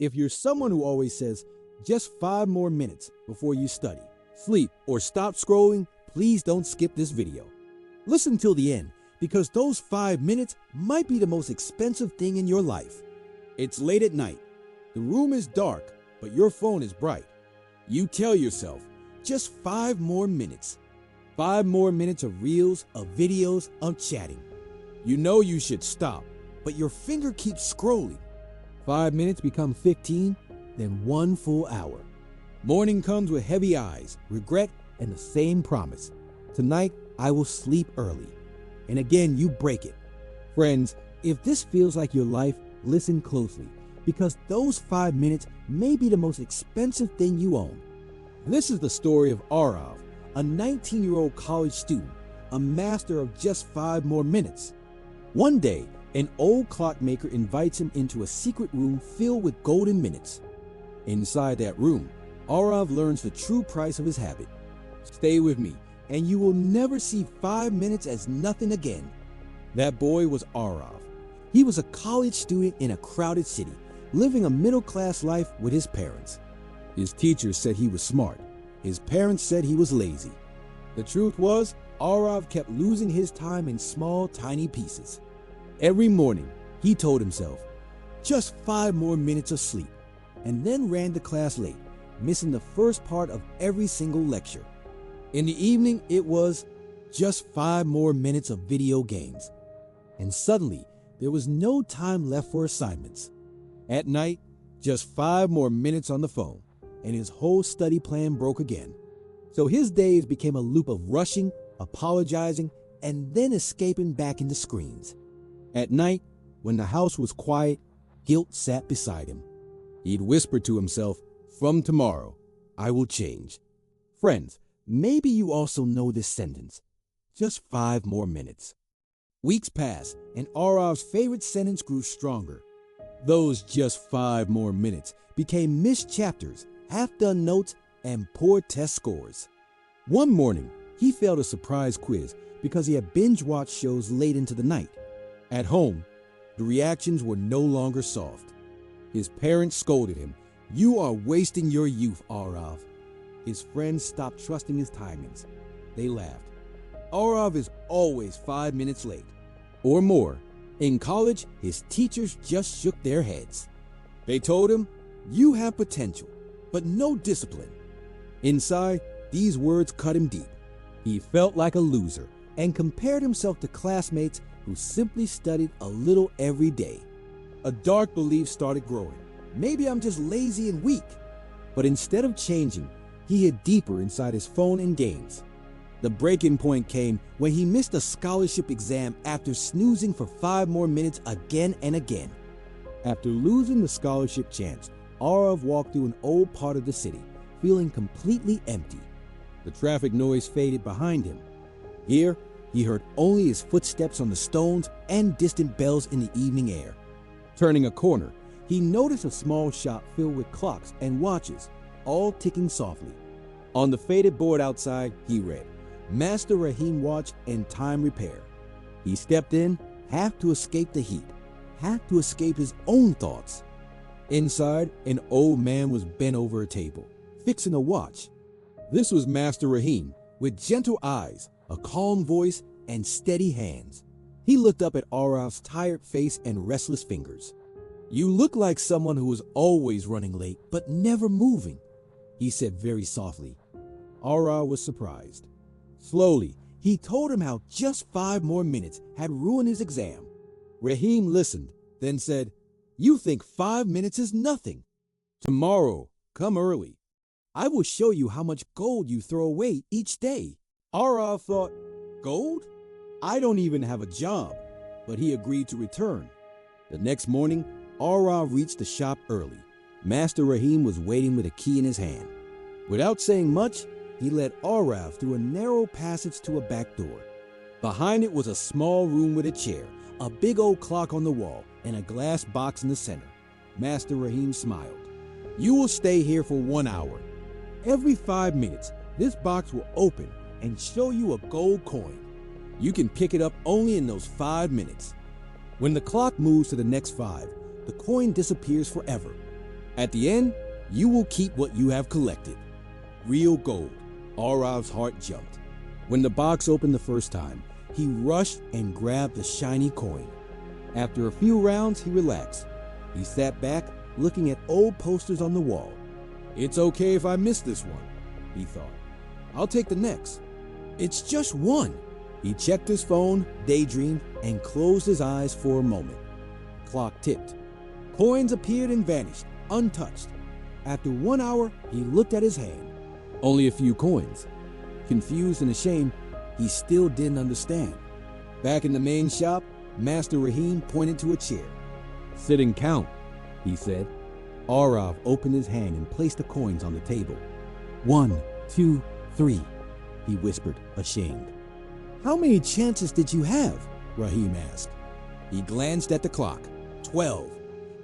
If you're someone who always says, just 5 more minutes before you study, sleep, or stop scrolling, please don't skip this video. Listen till the end, because those 5 minutes might be the most expensive thing in your life. It's late at night. The room is dark, but your phone is bright. You tell yourself, just 5 more minutes. 5 more minutes of reels, of videos, of chatting. You know you should stop, but your finger keeps scrolling. 5 minutes become 15, then 1 full hour. Morning comes with heavy eyes, regret, and the same promise. Tonight, I will sleep early. And again, you break it. Friends, if this feels like your life, listen closely, because those 5 minutes may be the most expensive thing you own. This is the story of Aarav, a 19-year-old college student, a master of just 5 more minutes. One day, an old clockmaker invites him into a secret room filled with golden minutes. Inside that room, Aarav learns the true price of his habit. Stay with me, and you will never see 5 minutes as nothing again. That boy was Aarav. He was a college student in a crowded city, living a middle-class life with his parents. His teachers said he was smart. His parents said he was lazy. The truth was, Aarav kept losing his time in small, tiny pieces. Every morning, he told himself, just 5 more minutes of sleep, and then ran to class late, missing the first part of every single lecture. In the evening, it was just 5 more minutes of video games. And suddenly, there was no time left for assignments. At night, just 5 more minutes on the phone, and his whole study plan broke again. So his days became a loop of rushing, apologizing, and then escaping back into screens. At night, when the house was quiet, guilt sat beside him. He'd whisper to himself, from tomorrow, I will change. Friends, maybe you also know this sentence. Just 5 more minutes. Weeks passed, and Aarav's favorite sentence grew stronger. Those just 5 more minutes became missed chapters, half-done notes, and poor test scores. One morning, he failed a surprise quiz because he had binge-watched shows late into the night. At home, the reactions were no longer soft. His parents scolded him. You are wasting your youth, Aarav. His friends stopped trusting his timings. They laughed. Aarav is always 5 minutes late, or more. In college, his teachers just shook their heads. They told him, you have potential, but no discipline. Inside, these words cut him deep. He felt like a loser and compared himself to classmates who simply studied a little every day. A dark belief started growing. Maybe I'm just lazy and weak. But instead of changing, he hid deeper inside his phone and games. The breaking point came when he missed a scholarship exam after snoozing for 5 more minutes again and again. After losing the scholarship chance, Aarav walked through an old part of the city, feeling completely empty. The traffic noise faded behind him. Here, he heard only his footsteps on the stones and distant bells in the evening air. Turning a corner, he noticed a small shop filled with clocks and watches, all ticking softly. On the faded board outside, he read, Master Rahim Watch and Time Repair. He stepped in, half to escape the heat, half to escape his own thoughts. Inside, an old man was bent over a table, fixing a watch. This was Master Rahim, with gentle eyes, a calm voice, and steady hands. He looked up at Aarav's tired face and restless fingers. You look like someone who is always running late, but never moving, he said very softly. Aarav was surprised. Slowly, he told him how just 5 more minutes had ruined his exam. Rahim listened, then said, You think 5 minutes is nothing. Tomorrow, come early. I will show you how much gold you throw away each day. Aarav thought, Gold? I don't even have a job, but he agreed to return. The next morning, Aarav reached the shop early. Master Rahim was waiting with a key in his hand. Without saying much, he led Aarav through a narrow passage to a back door. Behind it was a small room with a chair, a big old clock on the wall, and a glass box in the center. Master Rahim smiled. You will stay here for 1 hour. Every 5 minutes, this box will open and show you a gold coin. You can pick it up only in those 5 minutes. When the clock moves to the next 5, the coin disappears forever. At the end, you will keep what you have collected. Real gold. Aarav's heart jumped. When the box opened the first time, he rushed and grabbed the shiny coin. After a few rounds, he relaxed. He sat back, looking at old posters on the wall. It's okay if I miss this one, he thought. I'll take the next. It's just one. He checked his phone, daydreamed, and closed his eyes for a moment. Clock ticked. Coins appeared and vanished, untouched. After 1 hour, he looked at his hand. Only a few coins. Confused and ashamed, he still didn't understand. Back in the main shop, Master Rahim pointed to a chair. Sit and count, he said. Aarav opened his hand and placed the coins on the table. 1, 2, 3, he whispered, ashamed. How many chances did you have? Rahim asked. He glanced at the clock. 12.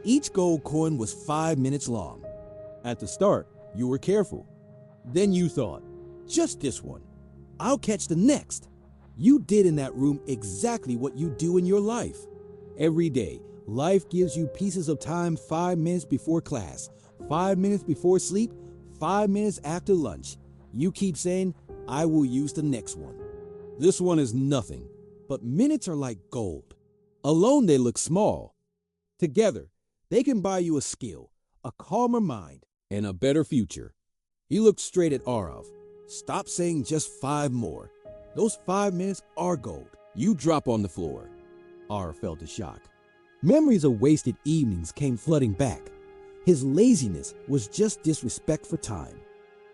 Each gold coin was 5 minutes long. At the start, you were careful. Then you thought, just this one. I'll catch the next. You did in that room exactly what you do in your life. Every day, life gives you pieces of time 5 minutes before class, 5 minutes before sleep, 5 minutes after lunch. You keep saying, I will use the next one. This one is nothing, but minutes are like gold. Alone they look small. Together, they can buy you a skill, a calmer mind, and a better future. He looked straight at Aarav. Stop saying just 5 more. Those 5 minutes are gold. You drop on the floor. Aarav felt a shock. Memories of wasted evenings came flooding back. His laziness was just disrespect for time.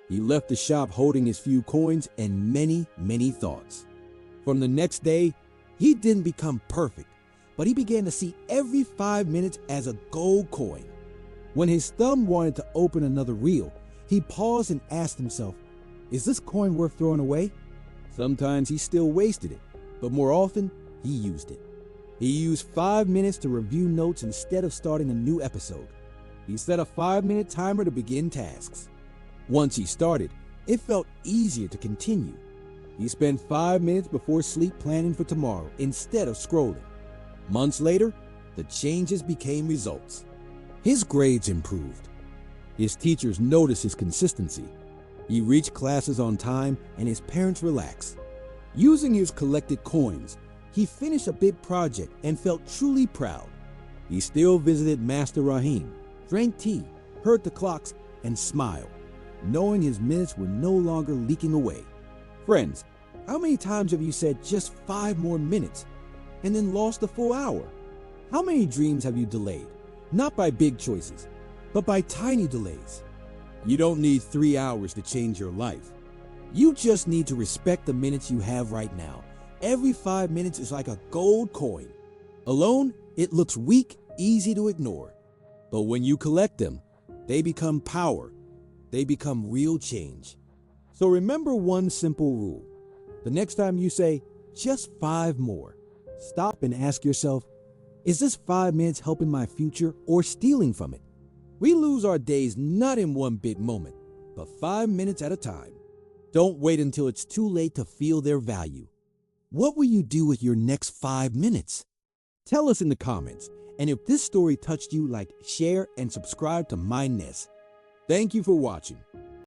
He left the shop holding his few coins and many, many thoughts. From the next day, he didn't become perfect, but he began to see every 5 minutes as a gold coin. When his thumb wanted to open another reel, he paused and asked himself, is this coin worth throwing away? Sometimes he still wasted it, but more often, he used it. He used 5 minutes to review notes instead of starting a new episode. He set a 5-minute timer to begin tasks. Once he started, it felt easier to continue. He spent 5 minutes before sleep planning for tomorrow instead of scrolling. Months later, the changes became results. His grades improved. His teachers noticed his consistency. He reached classes on time and his parents relaxed. Using his collected coins, he finished a big project and felt truly proud. He still visited Master Rahim, drank tea, heard the clocks, and smiled, knowing his minutes were no longer leaking away. Friends, how many times have you said just 5 more minutes and then lost a full hour? How many dreams have you delayed? Not by big choices, but by tiny delays. You don't need 3 hours to change your life. You just need to respect the minutes you have right now. Every 5 minutes is like a gold coin. Alone, it looks weak, easy to ignore. But when you collect them, they become power. They become real change. So remember one simple rule. The next time you say, just 5 more, stop and ask yourself, is this 5 minutes helping my future or stealing from it? We lose our days not in one big moment, but 5 minutes at a time. Don't wait until it's too late to feel their value. What will you do with your next 5 minutes? Tell us in the comments, and if this story touched you, share and subscribe to MindNest. Thank you for watching.